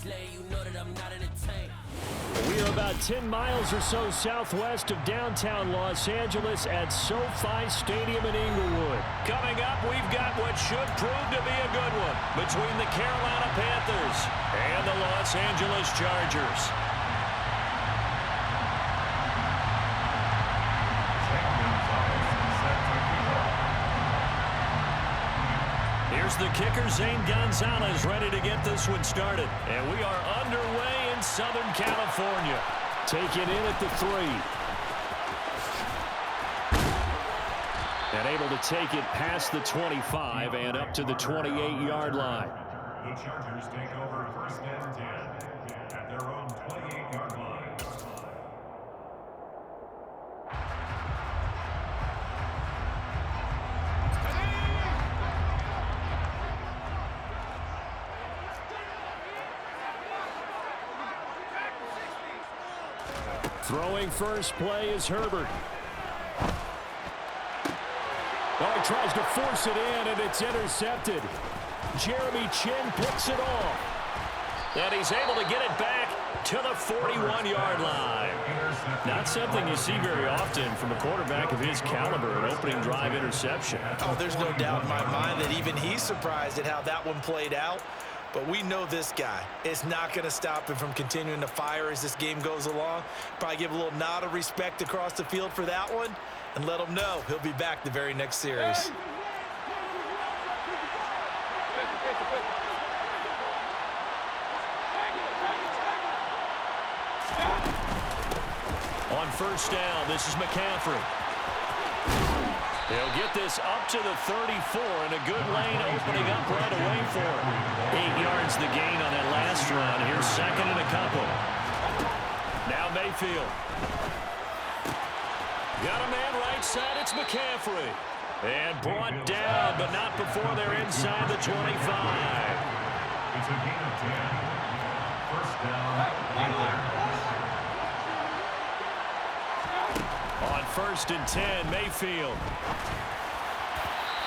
We are about 10 miles or so southwest of downtown Los Angeles at SoFi Stadium in Inglewood. Coming up, we've got what should prove to be a good one between the Carolina Panthers and the Los Angeles Chargers. Here's the kicker, Zane Gonzalez, ready to get this one started. And we are underway in Southern California. Take it in at the 3. And able to take it past the 25 and up to the 28-yard line. The Chargers take over 1st and 10 at their own 28-yard line. Throwing first play is Herbert. Oh, he tries to force it in, and it's intercepted. Jeremy Chin picks it off. And he's able to get it back to the 41-yard line. Not something you see very often from a quarterback of his caliber, an opening drive interception. Oh, there's no doubt in my mind that even he's surprised at how that one played out. But we know this guy is not going to stop him from continuing to fire as this game goes along. Probably give a little nod of respect across the field for that one and let him know he'll be back the very next series. On first down, this is McCaffrey. They'll get this up to the 34, and a good lane opening up right away for him. 8 yards the gain on that last run. Here's second and a couple. Now Mayfield. Got a man right side. It's McCaffrey. And brought down, but not before they're inside the 25. It's a gain of 10. First down, on first and 10, Mayfield.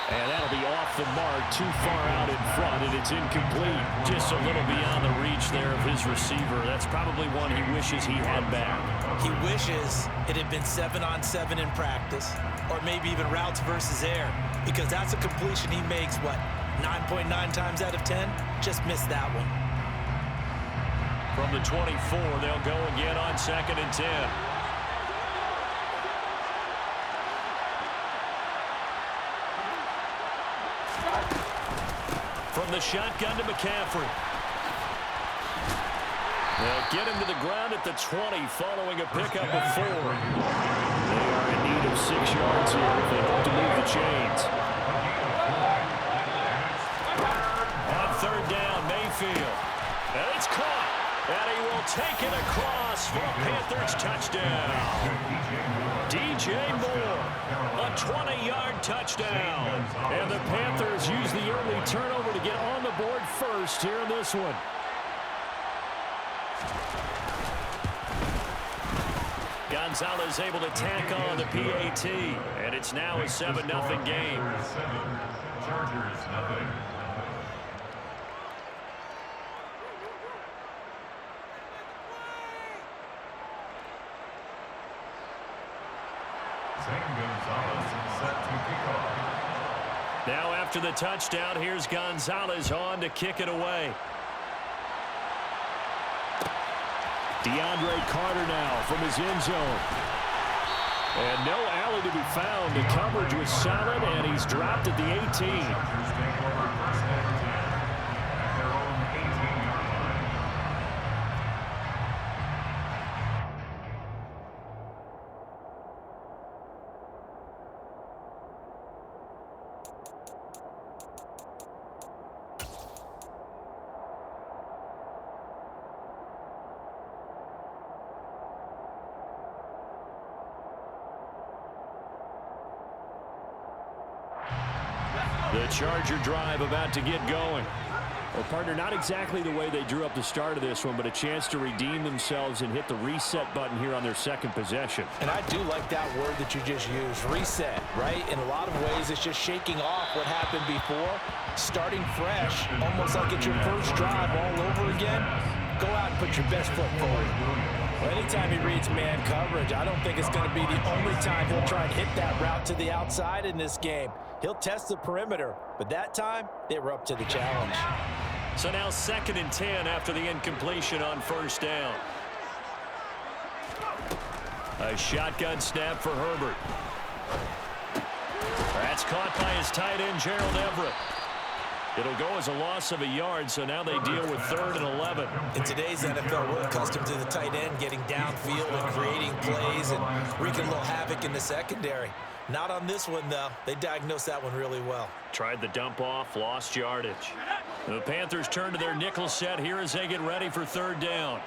And that'll be off the mark, too far out in front, and it's incomplete. Just a little beyond the reach there of his receiver. That's probably one he wishes he had back. He wishes it had been 7-on-7 in practice, or maybe even routes versus air, because that's a completion he makes, what, 9.9 times out of 10? Just missed that one. From the 24, they'll go again on second and 10. From the shotgun to McCaffrey. They'll get him to the ground at the 20 following a pickup of 4. They are in need of 6 yards here if they hope to move the chains. On third down, Mayfield. And it's caught. And he will take it across for a Panthers touchdown. DJ Moore, a 20-yard touchdown. And the Panthers use the early turnover to get on the board first here in this one. Gonzalez able to tack on the PAT. And it's now a 7-0 game. Chargers, nothing. Now after the touchdown, here's Gonzalez on to kick it away. DeAndre Carter now from his end zone. And no alley to be found. The coverage was solid, and he's dropped at the 18. The Charger drive about to get going. Well, partner, not exactly the way they drew up the start of this one, but a chance to redeem themselves and hit the reset button here on their second possession. And I do like that word that you just used, reset, right? In a lot of ways, it's just shaking off what happened before, starting fresh, almost like it's your first drive all over again. put your best foot forward. Well, anytime he reads man coverage, I don't think it's going to be the only time he'll try and hit that route to the outside in this game. He'll test the perimeter, but that time, they were up to the challenge. So now 2nd and 10 after the incompletion on 1st down. A shotgun snap for Herbert. That's caught by his tight end, Gerald Everett. It'll go as a loss of a yard, so now they deal with 3rd and 11. In today's NFL, we're accustomed to the tight end getting downfield and creating plays and wreaking a little havoc in the secondary. Not on this one, though. They diagnosed that one really well. Tried the dump off, lost yardage. The Panthers turn to their nickel set here as they get ready for 3rd down.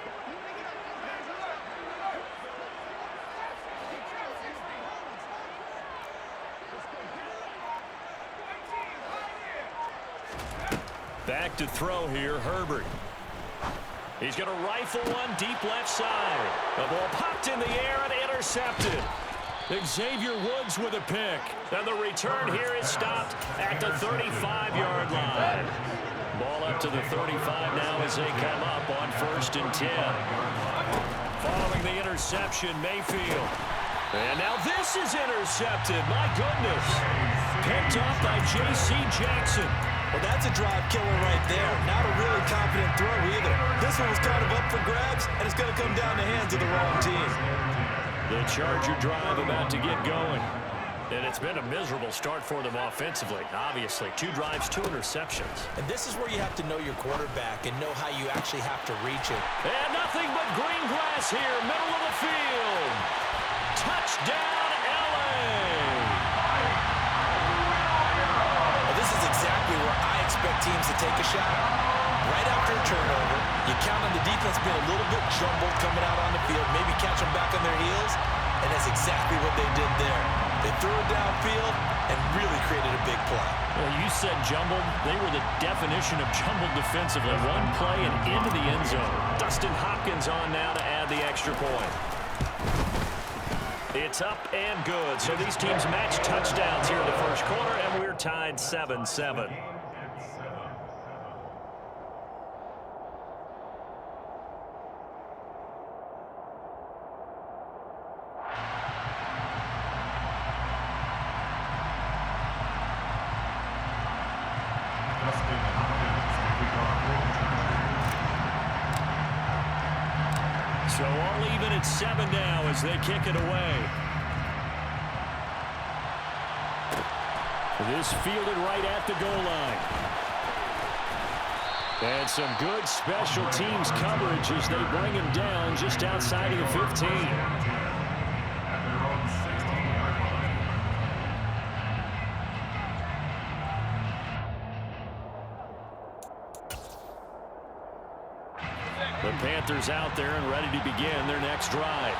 Back to throw here, Herbert. He's going to rifle one deep left side. The ball popped in the air and intercepted. Xavier Woods with a pick. And the return here is stopped at the 35-yard line. Ball up to the 35 now as they come up on 1st and 10. Following the interception, Mayfield. And now this is intercepted. My goodness. Picked off by J.C. Jackson. Well, that's a drive killer right there. Not a really confident throw either. This one was kind of up for grabs, and it's going to come down the hands of the wrong team. The Charger drive about to get going. And it's been a miserable start for them offensively, obviously. 2 drives, 2 interceptions. And this is where you have to know your quarterback and know how you actually have to reach it. And nothing but green grass here, middle of the field. Touchdown, L.A. This is exactly where I expect teams to take a shot. Right after a turnover, you count on the defense being a little bit jumbled coming out on the field, maybe catch them back on their heels, and that's exactly what they did there. They threw it downfield and really created a big play. Well, you said jumbled. They were the definition of jumbled defensively. One play and into the end zone. Dustin Hopkins on now to add the extra point. It's up and good. So these teams match touchdowns here in the 1st quarter, and we're tied 7-7. So all even at 7 now as they kick it away. This fielded right at the goal line. And some good special teams coverage as they bring him down just outside of the 15. The Panthers out there and ready to begin their next drive.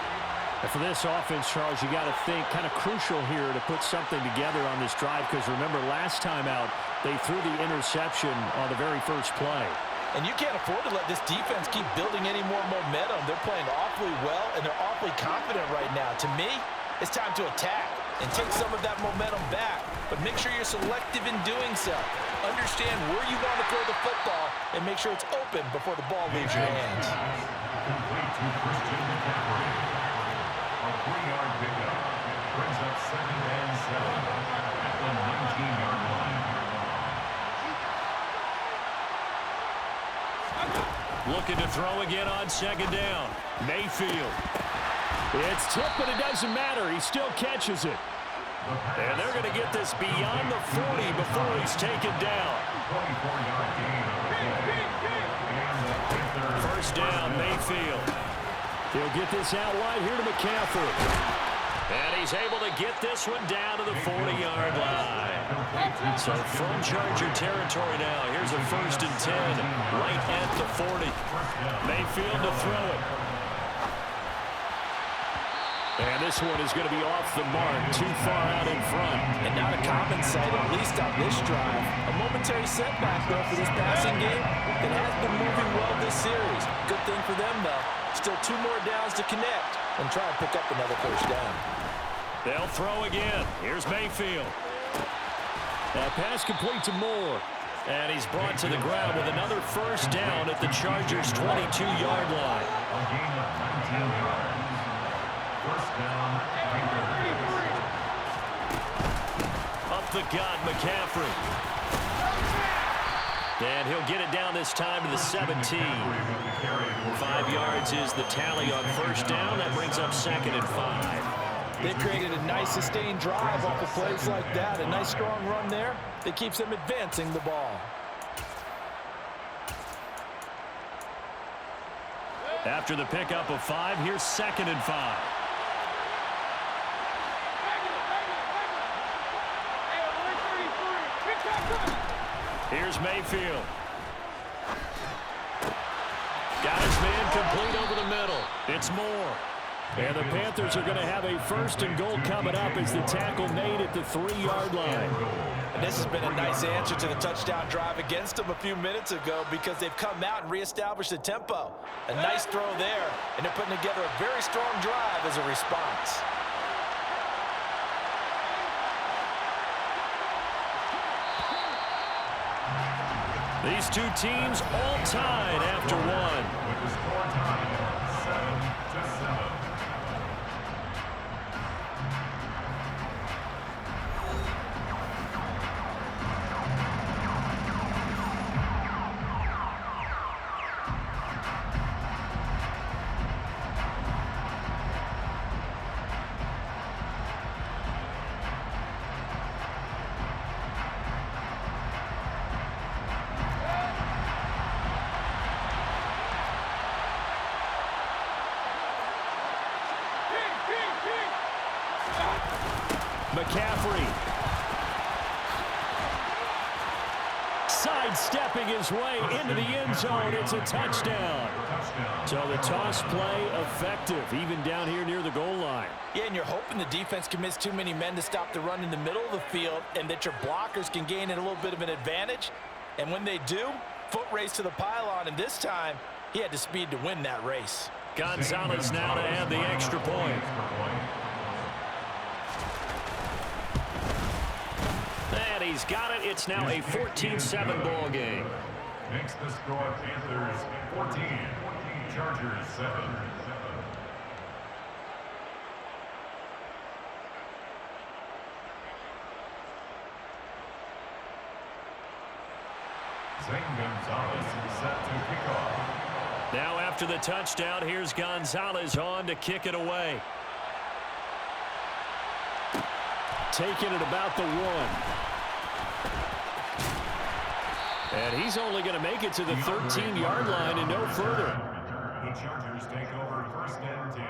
And for this offense, Charles, you got to think kind of crucial here to put something together on this drive, because remember last time out they threw the interception on the very first play. And you can't afford to let this defense keep building any more momentum. They're playing awfully well, and they're awfully confident right now. To me, it's time to attack and take some of that momentum back. But make sure you're selective in doing so. Understand where you want to throw the football and make sure it's open before the ball leaves your hands. Complete to Christian McCaffrey. A 3-yard pickup brings up 2nd and 7 at the 19-yard line. Looking to throw again on 2nd down. Mayfield. It's tipped, but it doesn't matter. He still catches it. And they're going to get this beyond the 40 before he's taken down. 24-yard gain on the play. And the 1st down, Mayfield. He'll get this out wide here to McCaffrey. And he's able to get this one down to the 40-yard line. So from Charger territory now, here's a 1st and 10 right at the 40. Mayfield to throw it. And this one is going to be off the mark, too far out in front. And not a common sight, at least on this drive. A momentary setback, though, for this passing game. It has been moving well this series. Good thing for them, though. Still 2 more downs to connect and try and pick up another 1st down. They'll throw again. Here's Mayfield. That pass complete to Moore. And he's brought to the ground with another first down at the Chargers' 22-yard line. A gain of 19 yards. First down, Panthers. Up the gut, McCaffrey. And he'll get it down this time to the 17. 5 yards is the tally on first down. That brings up 2nd and 5. They've created a nice sustained drive off of plays like that. A nice strong run there that keeps them advancing the ball. After the pickup of 5, here's 2nd and 5. Here's Mayfield. Got his man complete over the middle. It's Moore. And the Panthers are going to have a 1st and goal coming up as the tackle made at the 3-yard line. And this has been a nice answer to the touchdown drive against them a few minutes ago because they've come out and reestablished the tempo. A nice throw there, and they're putting together a very strong drive as a response. These two teams all tied after one. With the score tied 7-7. McCaffrey. Sidestepping his way into the end zone. It's a touchdown. So the toss play effective, even down here near the goal line. Yeah, and you're hoping the defense can miss too many men to stop the run in the middle of the field and that your blockers can gain a little bit of an advantage. And when they do, foot race to the pylon, and this time he had the speed to win that race. Gonzalez now to add the extra point. And he's got it. It's now a 14-7 ball game. Makes the score Panthers 14, Chargers 7. Zane Gonzalez set to kick off. Now after the touchdown, here's Gonzalez on to kick it away. Taking it about the 1. And he's only going to make it to the 13-yard line and no further. The Chargers take over 1st and 10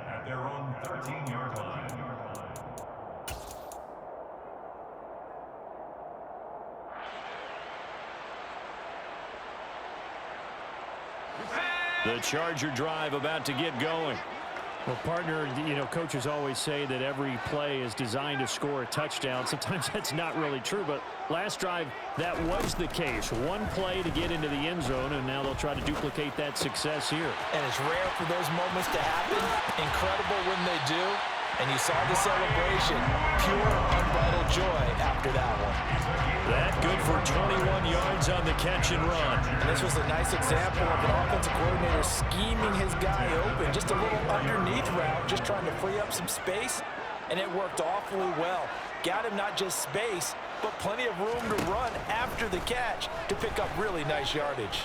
at their own 13-yard line. The Charger drive about to get going. Well, partner, you know, coaches always say that every play is designed to score a touchdown. Sometimes that's not really true, but last drive, that was the case. One play to get into the end zone, and now they'll try to duplicate that success here. And it's rare for those moments to happen. Incredible when they do. And you saw the celebration. Pure, unbridled joy after that one. That good for 21 yards on the catch and run. And this was a nice example of an offensive coordinator scheming his guy open. Just a little underneath route, just trying to free up some space. And it worked awfully well. Got him not just space, but plenty of room to run after the catch to pick up really nice yardage.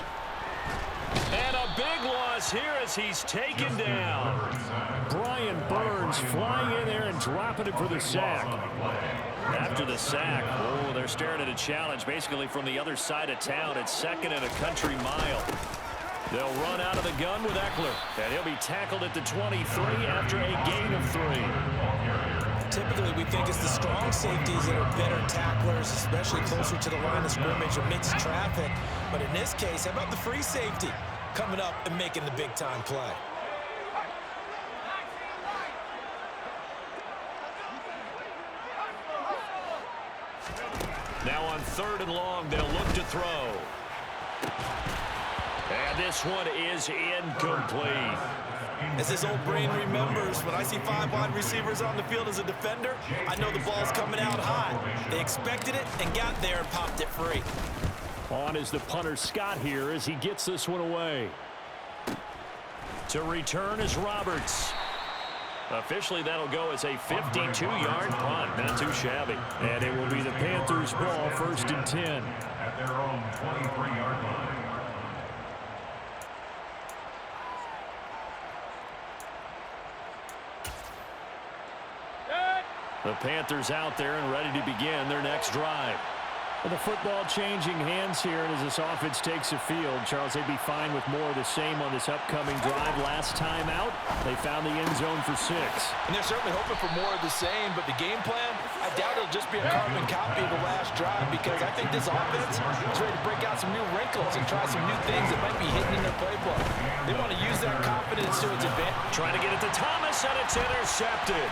And a big loss here as he's taken down. Brian Burns flying in there and dropping it for the sack. After the sack, oh, they're staring at a challenge basically from the other side of town. It's 2nd and a country mile. They'll run out of the gun with Eckler, and he'll be tackled at the 23 after a gain of 3. Typically, we think it's the strong safeties that are better tacklers, especially closer to the line of scrimmage amidst traffic. But in this case, how about the free safety coming up and making the big-time play? Now on 3rd and long, they'll look to throw. And this one is incomplete. As his old brain remembers, when I see 5 wide receivers on the field as a defender, I know the ball's coming out high. They expected it and got there and popped it free. On is the punter Scott here as he gets this one away. To return is Roberts. Officially, that'll go as a 52-yard punt. Not too shabby. And it will be the Panthers' ball, 1st and 10. At their own 23-yard line. The Panthers out there and ready to begin their next drive. Well, the football changing hands here, and as this offense takes the field, Charles, they'd be fine with more of the same on this upcoming drive. Last time out, they found the end zone for 6. And they're certainly hoping for more of the same, but the game plan, I doubt it'll just be a carbon copy of the last drive, because I think this offense is ready to break out some new wrinkles and try some new things that might be hidden in their playbook. They want to use that confidence to its advantage. Trying to get it to Thomas, and it's intercepted.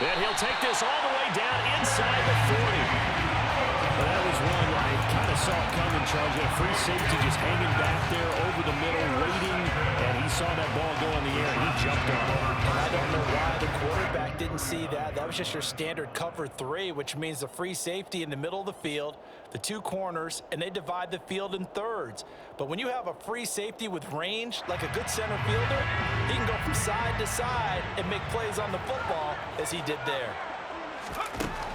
And he'll take this all the way down inside the 40. Well, that was one where I kind of saw it coming, Charles. A free safety just hanging back there over the middle, waiting, and he saw that ball go in the air. He jumped on it. And I don't know why the quarterback didn't see that. That was just your standard cover 3, which means the free safety in the middle of the field, the 2 corners, and they divide the field in thirds. But when you have a free safety with range, like a good center fielder, he can go from side to side and make plays on the football as he did there.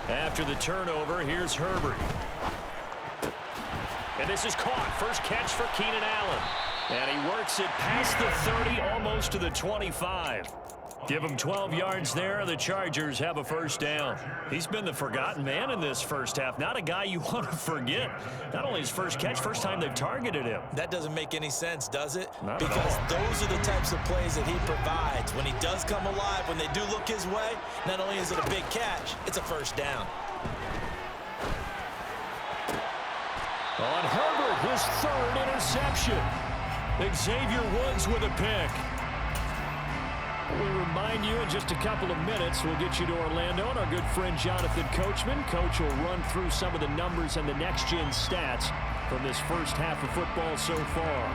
After the turnover, here's Herbert. And this is caught. First catch for Keenan Allen. And he works it past the 30, almost to the 25. Give him 12 yards there. The Chargers have a first down. He's been the forgotten man in this first half. Not a guy you want to forget. Not only his first catch, first time they've targeted him. That doesn't make any sense, does it? Not at because all. those are the types of plays that he provides. When he does come alive, when they do look his way, not only is it a big catch, it's a first down. On Herbert, his 3rd interception. Xavier Woods with a pick. We remind you in just a couple of minutes, we'll get you to Orlando and our good friend Jonathan Coachman. Coach will run through some of the numbers and the next-gen stats from this first half of football so far.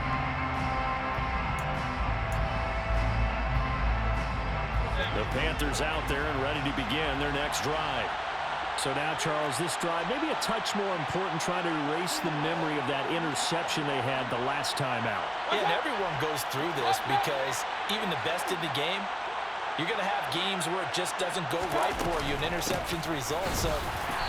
The Panthers out there and ready to begin their next drive. So now, Charles, this drive maybe a touch more important, trying to erase the memory of that interception they had the last time out. Yeah, and everyone goes through this because even the best in the game, you're going to have games where it just doesn't go right for you and interceptions result. So,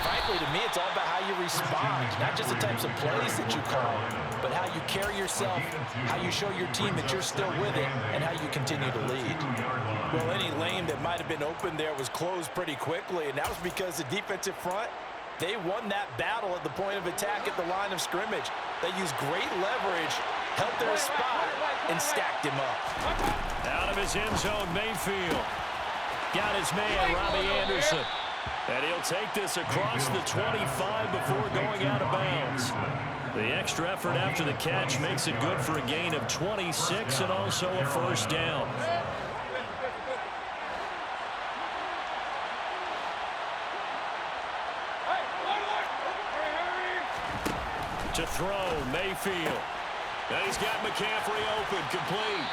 frankly, to me, it's all about how you respond, not just the types of plays that you call, but how you carry yourself, how you show your team that you're still with it, and how you continue to lead. Well, any lane that might have been open there was closed pretty quickly, and that was because the defensive front, they won that battle at the point of attack at the line of scrimmage. They used great leverage, held their spot, and stacked him up. Out of his end zone, Mayfield. Got his man, Robbie Anderson. And he'll take this across the 25 before going out of bounds. The extra effort after the catch makes it good for a gain of 26 and also a first down. To throw, Mayfield. And he's got McCaffrey open, complete.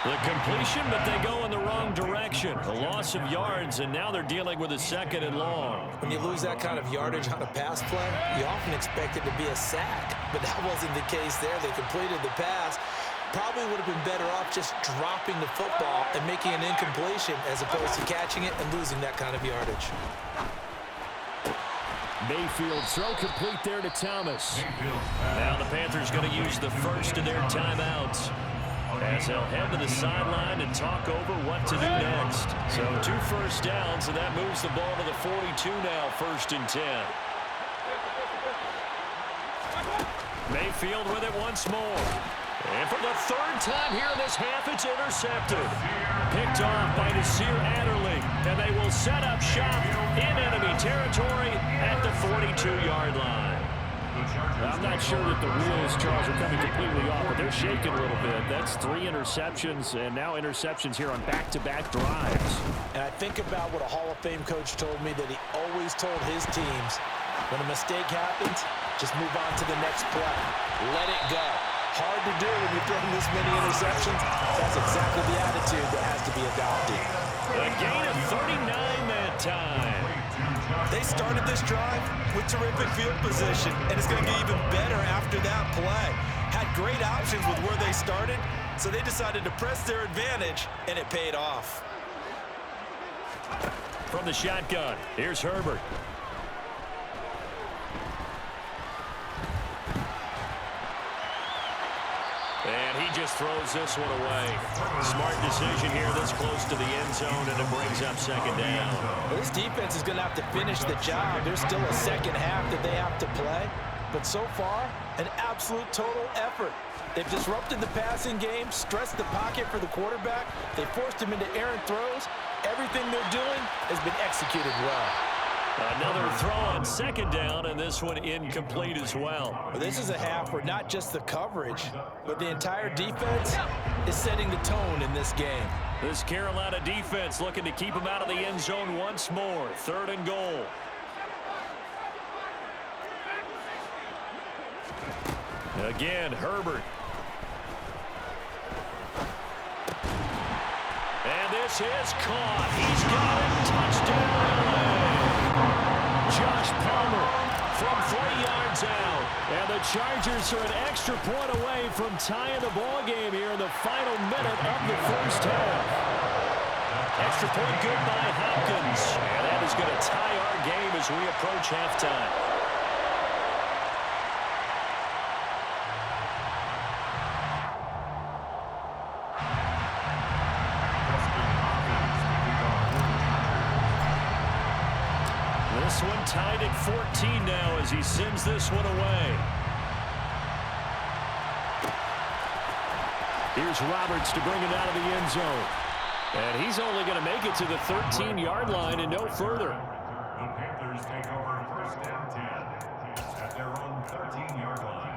The completion, but they go in the wrong direction. A loss of yards, and now they're dealing with a 2nd and long. When you lose that kind of yardage on a pass play, you often expect it to be a sack, but that wasn't the case there. They completed the pass. Probably would have been better off just dropping the football and making an incompletion as opposed to catching it and losing that kind of yardage. Mayfield throw complete there to Thomas. Now the Panthers going to use the first of their timeouts as they'll head to the sideline and talk over what to do next. So 2 first downs, and that moves the ball to the 42 now, 1st and 10. Mayfield with it once more. And for the 3rd time here in this half, it's intercepted. Picked off by Nasir Adderley, and they will set up shop in enemy territory at the 42-yard line. I'm not sure that the wheels, Charles, are coming completely off, but they're shaking a little bit. That's 3 interceptions, and now interceptions here on back-to-back drives. And I think about what a Hall of Fame coach told me, that he always told his teams, when a mistake happens, Just move on to the next play. Let it go. Hard to do when you're throwing this many interceptions. That's exactly the attitude that has to be adopted. A gain of 39 that time. They started this drive with terrific field position, and it's going to get even better after that play. Had great options with where they started, so they decided to press their advantage, and it paid off. From the shotgun, here's Herbert. And he just throws this one away. Smart decision here this close to the end zone, and it brings up second down. Well, this defense is going to have to finish the job. There's still a second half that they have to play. But so far, an absolute total effort. They've disrupted the passing game, stressed the pocket for the quarterback. They forced him into errant throws. Everything they're doing has been executed well. Another throw on second down, and this one incomplete as well. This is a half where not just the coverage, but the entire defense is setting the tone in this game. This Carolina defense looking to keep them out of the end zone once more. 3rd and goal. Again, Herbert. And this is caught. He's got it. Touchdown. Josh Palmer from 3 yards out. And the Chargers are an extra point away from tying the ball game here in the final minute of the first half. Extra point good by Hopkins. And that is going to tie our game as we approach halftime. This one tied at 14 now as he sends this one away. Here's Roberts to bring it out of the end zone. And he's only going to make it to the 13-yard line and no further. The Panthers take over 1st and 10 at their own 13-yard line.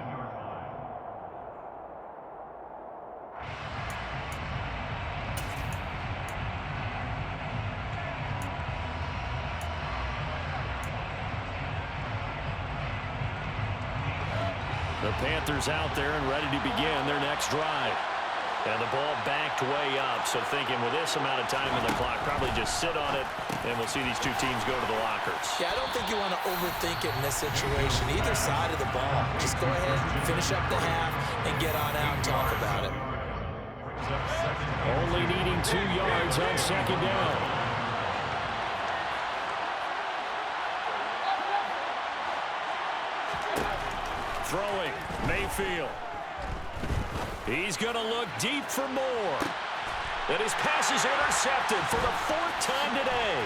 The Panthers out there and ready to begin their next drive. And the ball backed way up, so thinking with this amount of time in the clock, probably just sit on it, and we'll see these two teams go to the lockers. Yeah, I don't think you want to overthink it in this situation. Either side of the ball. Just go ahead, finish up the half, and get on out and talk about it. Only needing 2 yards on second down. Throwing, Mayfield. He's going to look deep for more. And his pass is intercepted for the 4th time today.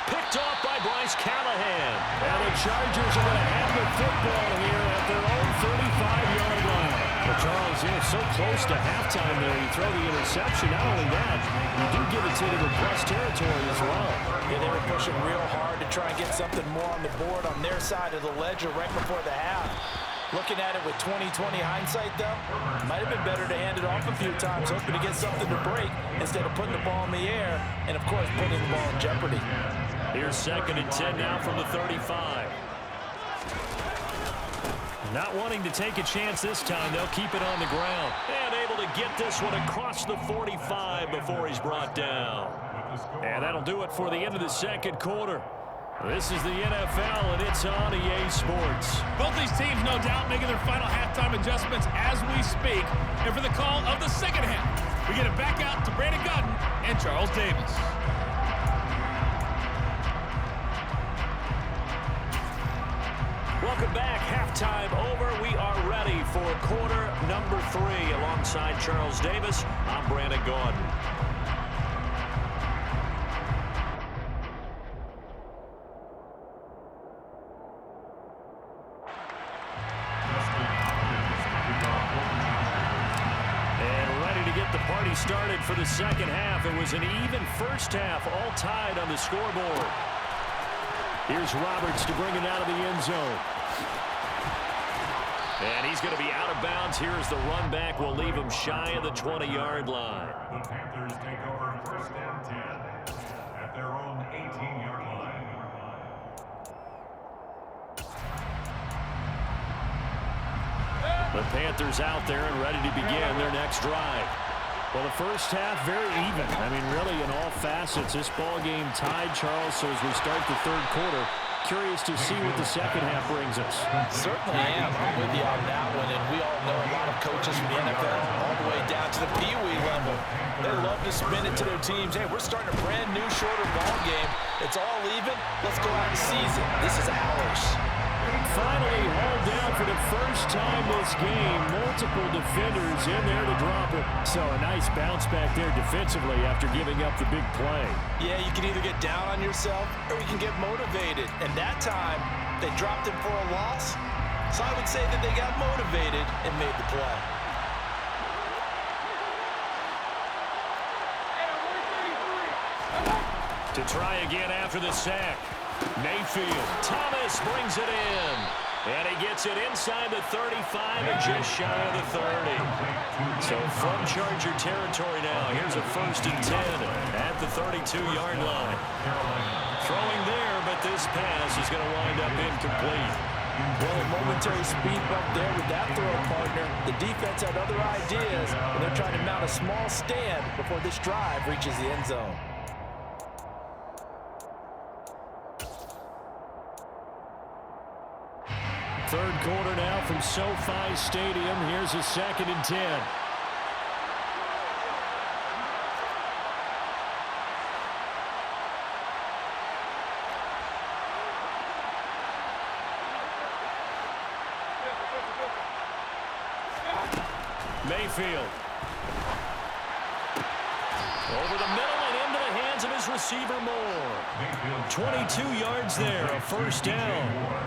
Picked off by Bryce Callahan. And the Chargers are going to have the football here at their own 35-yard line. Well, Charles, you're so close to halftime there. You throw the interception. Not only that, you do give it to them in plus territory as well. Yeah, they were pushing real hard to try and get something more on the board on their side of the ledger right before the half. Looking at it with 20/20 hindsight, though, might have been better to hand it off a few times, hoping to get something to break instead of putting the ball in the air and, of course, putting the ball in jeopardy. Here's 2nd and 10 now from the 35. Not wanting to take a chance this time, they'll keep it on the ground. And able to get this one across the 45 before he's brought down. And that'll do it for the end of the second quarter. This is the NFL, and it's on EA Sports. Both these teams, no doubt, making their final halftime adjustments as we speak. And for the call of the second half, we get it back out to Brandon Godden and Charles Davis. Welcome back. Halftime over. We are ready for quarter number 3. Alongside Charles Davis, I'm Brandon Godden. Started for the second half. It was an even first half, all tied on the scoreboard. Here's Roberts to bring it out of the end zone. And he's going to be out of bounds. Here's the run back. Will leave him shy of the 20-yard line. The Panthers take over 1st and 10 at their own 18-yard line. The Panthers out there and ready to begin their next drive. Well, the first half, very even. I mean, really, in all facets, this ball game tied, Charles. So as we start the third quarter, curious to see what the second half brings us. Certainly am. I'm with you on that one. And we all know a lot of coaches from the NFL all the way down to the Pee-wee level. They love to spin it to their teams. Hey, we're starting a brand new, shorter ball game. It's all even. Let's go out and seize it. This is ours. Finally hauled down for the first time this game. Multiple defenders in there to drop it. So a nice bounce back there defensively after giving up the big play. Yeah, you can either get down on yourself or you can get motivated. And that time, they dropped him for a loss. So I would say that they got motivated and made the play. To try again after the sack. Mayfield. Thomas brings it in. And he gets it inside the 35 and just shy of the 30. So from Charger territory now, here's a 1st and 10 at the 32-yard line. Throwing there, but this pass is going to wind up incomplete. Well, a momentary speed bump there with that throw, partner. The defense had other ideas, and they're trying to mount a small stand before this drive reaches the end zone. Third quarter now from SoFi Stadium. Here's a 2nd and 10. Mayfield. Over the middle and into the hands of his receiver Moore. 22 yards there, a 1st down.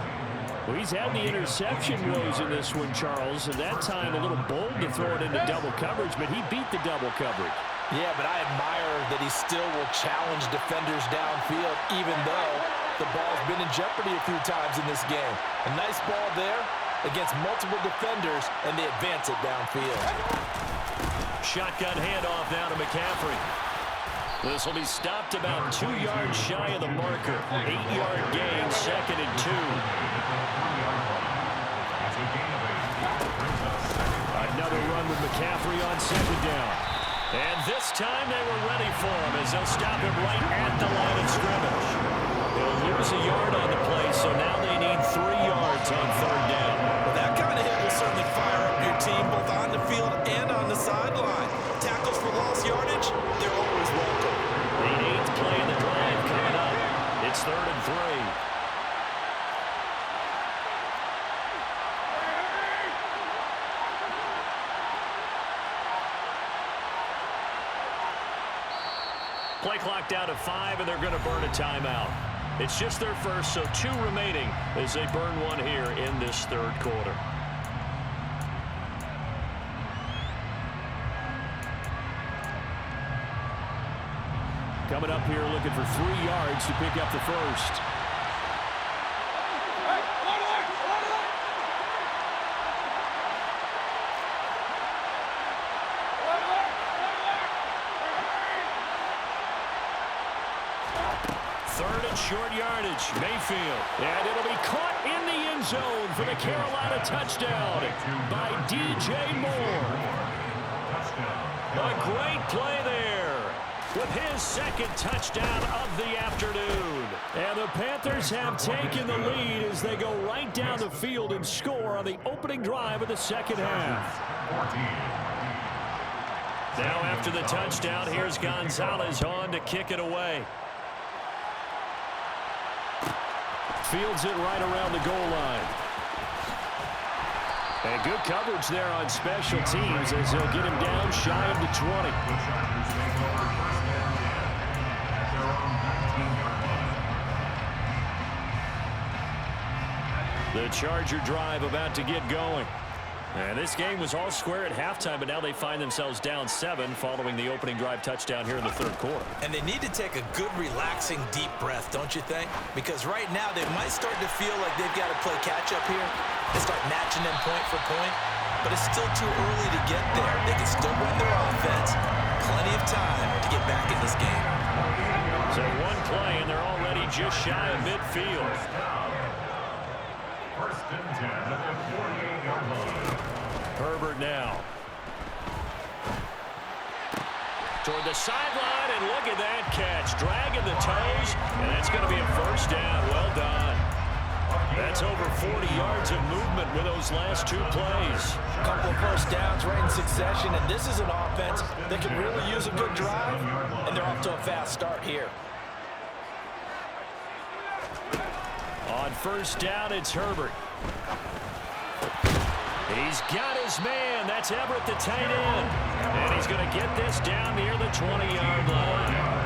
Well, he's had the interception woes in this one, Charles, and that time a little bold to throw it into double coverage, but he beat the double coverage. Yeah, but I admire that he still will challenge defenders downfield, even though the ball's been in jeopardy a few times in this game. A nice ball there against multiple defenders, and they advance it downfield. Shotgun handoff now to McCaffrey. This will be stopped about 2 yards shy of the marker. 8-yard gain, 2nd and 2. Another run with McCaffrey on 2nd down. And this time they were ready for him as they'll stop him right at the line of scrimmage. They'll lose a yard on the play, so now they need 3 yards on 3rd down. Well, that kind of hit will certainly fire up your team both on the field and on the sideline. Tackles for lost yardage, they're always welcome. The 8th play of the drive coming up. It's 3rd and 3. Play clock down to 5, and they're going to burn a timeout. It's just their first, so 2 remaining as they burn one here in this 3rd quarter. Coming up here looking for 3 yards to pick up the first. Short yardage, Mayfield, and it'll be caught in the end zone for the Carolina touchdown by DJ Moore. A great play there with his 2nd touchdown of the afternoon. And the Panthers have taken the lead as they go right down the field and score on the opening drive of the 2nd half. Now after the touchdown, here's Gonzalez on to kick it away. Fields it right around the goal line. And good coverage there on special teams as they'll get him down shy of the 20. The Charger drive about to get going. And this game was all square at halftime, but now they find themselves down 7 following the opening drive touchdown here in the 3rd quarter. And they need to take a good, relaxing, deep breath, don't you think? Because right now they might start to feel like they've got to play catch-up here and start matching them point for point. But it's still too early to get there. They can still run their offense. Plenty of time to get back in this game. So 1 play, and they're already just shy of midfield. 1st and 10 at the 48-yard line. Herbert now. Toward the sideline, and look at that catch. Dragging the toes, and that's going to be a first down. Well done. That's over 40 yards of movement with those last 2 plays. A couple of first downs right in succession, and this is an offense that can really use a good drive, and they're off to a fast start here. On first down, it's Herbert. He's got his man. That's Everett, the tight end. And he's going to get this down near the 20-yard line.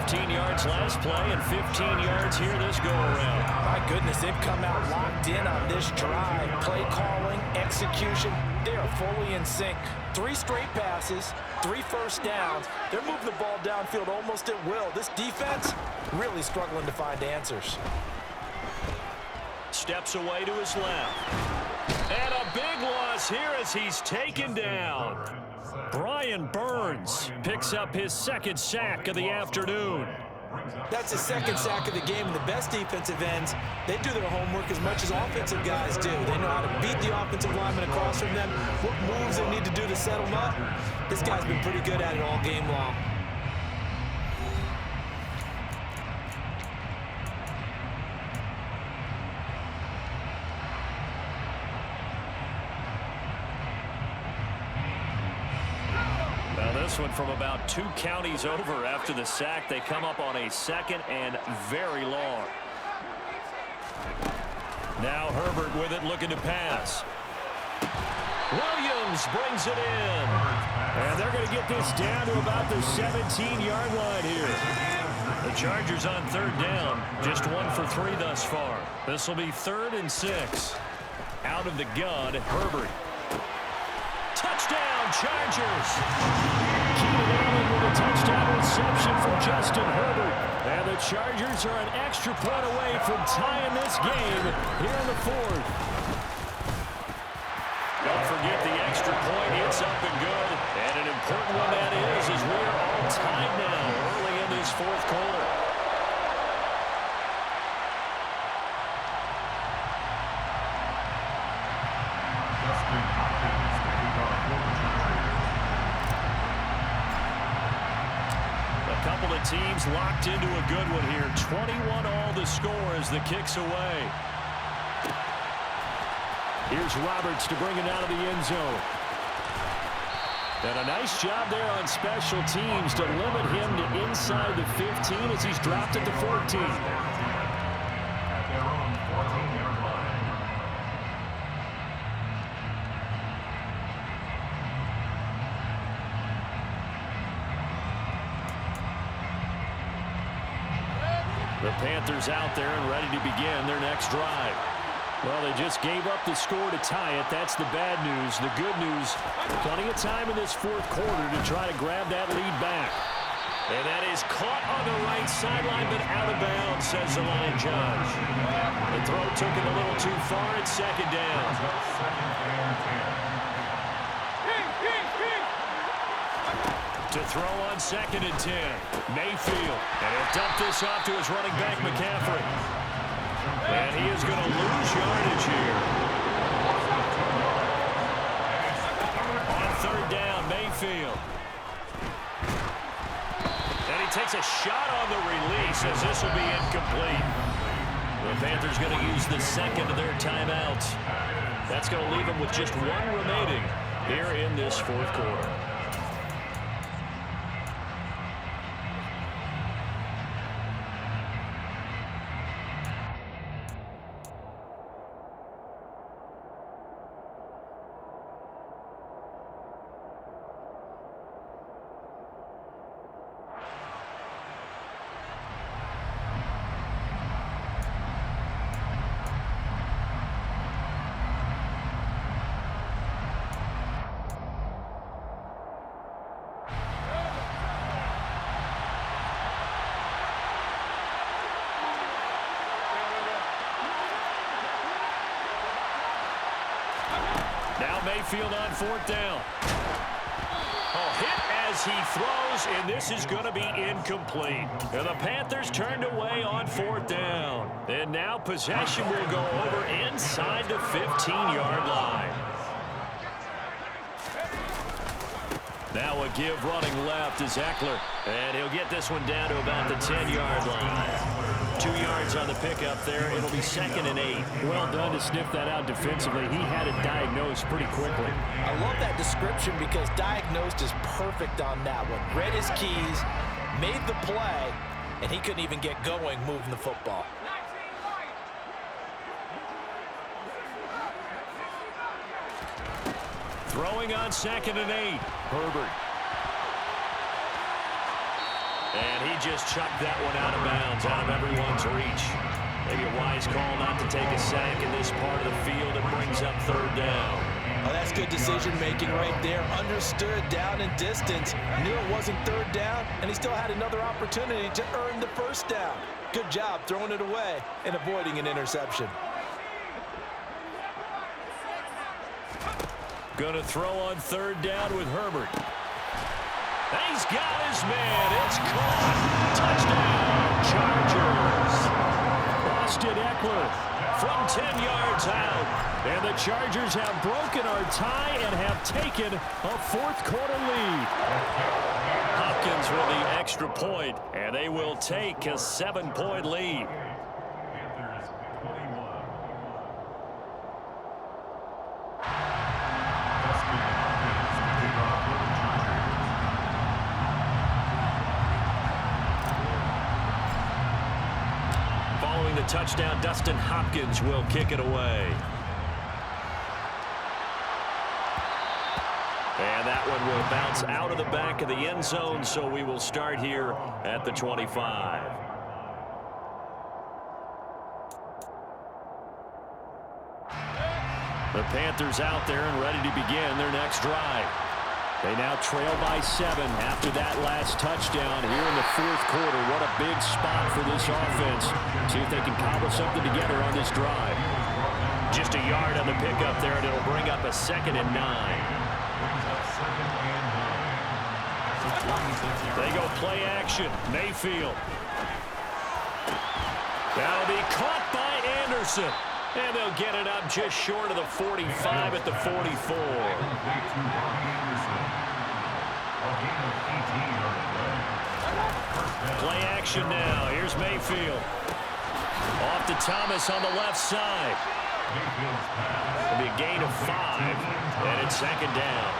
15 yards last play and 15 yards here this go-around. My goodness, they've come out locked in on this drive. Play calling, execution, they are fully in sync. 3 straight passes, 3 first downs. They're moving the ball downfield almost at will. This defense really struggling to find answers. Steps away to his left. And a big loss here as he's taken down. Brian Burns picks up his 2nd sack of the afternoon. That's his 2nd sack of the game, and the best defensive ends, they do their homework as much as offensive guys do. They know how to beat the offensive lineman across from them, what moves they need to do to settle them up. This guy's been pretty good at it all game long. This one from about 2 counties over after the sack. They come up on a 2nd and very long. Now Herbert with it, looking to pass. Williams brings it in. And they're going to get this down to about the 17-yard line here. The Chargers on 3rd down. Just 1 for 3 thus far. This will be 3rd and 6. Out of the gun, Herbert. Touchdown, Chargers. Keenan Allen with a touchdown reception from Justin Herbert. And the Chargers are an extra point away from tying this game here in the 4th. Don't forget the extra point. It's up and good. And an important one that is as we're all tied now early in this 4th quarter. Couple of teams locked into a good one here. 21 all the score as the kick's away. Here's Roberts to bring it out of the end zone. And a nice job there on special teams to limit him to inside the 15 as he's dropped at the 14. At their own 14-yard line. The Panthers out there and ready to begin their next drive. Well, they just gave up the score to tie it. That's the bad news. The good news, plenty of time in this 4th quarter to try to grab that lead back. And that is caught on the right sideline, but out of bounds, says the line judge. The throw took it a little too far. It's 2nd down. To throw on 2nd and 10. Mayfield. And he'll dump this off to his running back, McCaffrey. And he is going to lose yardage here. On 3rd down, Mayfield. And he takes a shot on the release as this will be incomplete. The Panthers going to use the 2nd of their timeouts. That's going to leave them with just 1 remaining here in this 4th quarter. Mayfield on 4th down. Hit as he throws, and this is going to be incomplete. And the Panthers turned away on 4th down. And now possession will go over inside the 15-yard line. Now a give running left is Eckler. And he'll get this one down to about the 10-yard line. 2 yards on the pickup there. It'll be 2nd and 8. Well done to sniff that out defensively. He had it diagnosed pretty quickly. I love that description because diagnosed is perfect on that one. Read his keys, made the play, and he couldn't even get going moving the football. Throwing on 2nd and 8. Herbert. And he just chucked that one out of bounds, out of everyone's reach. Maybe a wise call not to take a sack in this part of the field. It brings up 3rd down. Oh, that's good decision-making right there. Understood down and distance. Knew it wasn't 3rd down, and he still had another opportunity to earn the 1st down. Good job throwing it away and avoiding an interception. Gonna throw on 3rd down with Herbert. He's got his man. It's caught. Touchdown, Chargers. Austin Eckler from 10 yards out. And the Chargers have broken our tie and have taken a 4th quarter lead. Hopkins with the extra point, and they will take a 7-point lead. Panthers 21. Following the touchdown, Dustin Hopkins will kick it away. And that one will bounce out of the back of the end zone, so we will start here at the 25. The Panthers out there and ready to begin their next drive. They now trail by 7 after that last touchdown here in the 4th quarter. What a big spot for this offense. See if they can cobble something together on this drive. Just a yard on the pickup there, and it'll bring up a 2nd and 9. They go play action. Mayfield. That'll be caught by Anderson. And they'll get it up just short of the 45 at the 44. Play action now. Here's Mayfield. Off to Thomas on the left side. It'll be a gain of 5. And it's 2nd down.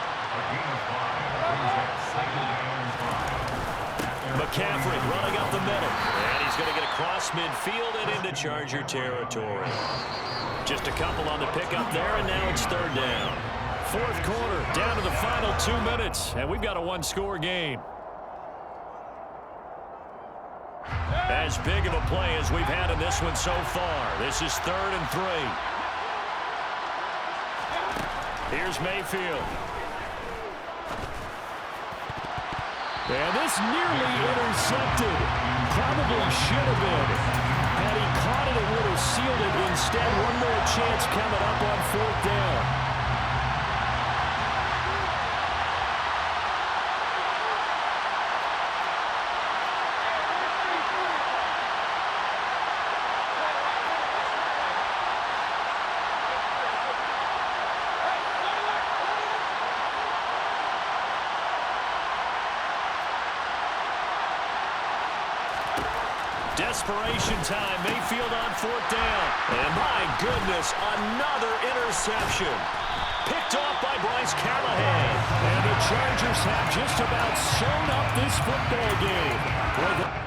McCaffrey running up the middle. And he's going to get across midfield and into Charger territory. Just a couple on the pickup there, and now it's 3rd down. 4th quarter, down to the final 2 minutes, and we've got a 1-score game. As big of a play as we've had in this one so far. This is 3rd and 3. Here's Mayfield. And this nearly intercepted. Probably should have been. Had he caught it, it would have sealed it. Instead, one more chance coming up on 4th down. Desperation time. Mayfield on 4th down. And my goodness, another interception. Picked off by Bryce Callahan. And the Chargers have just about sewn up this football game.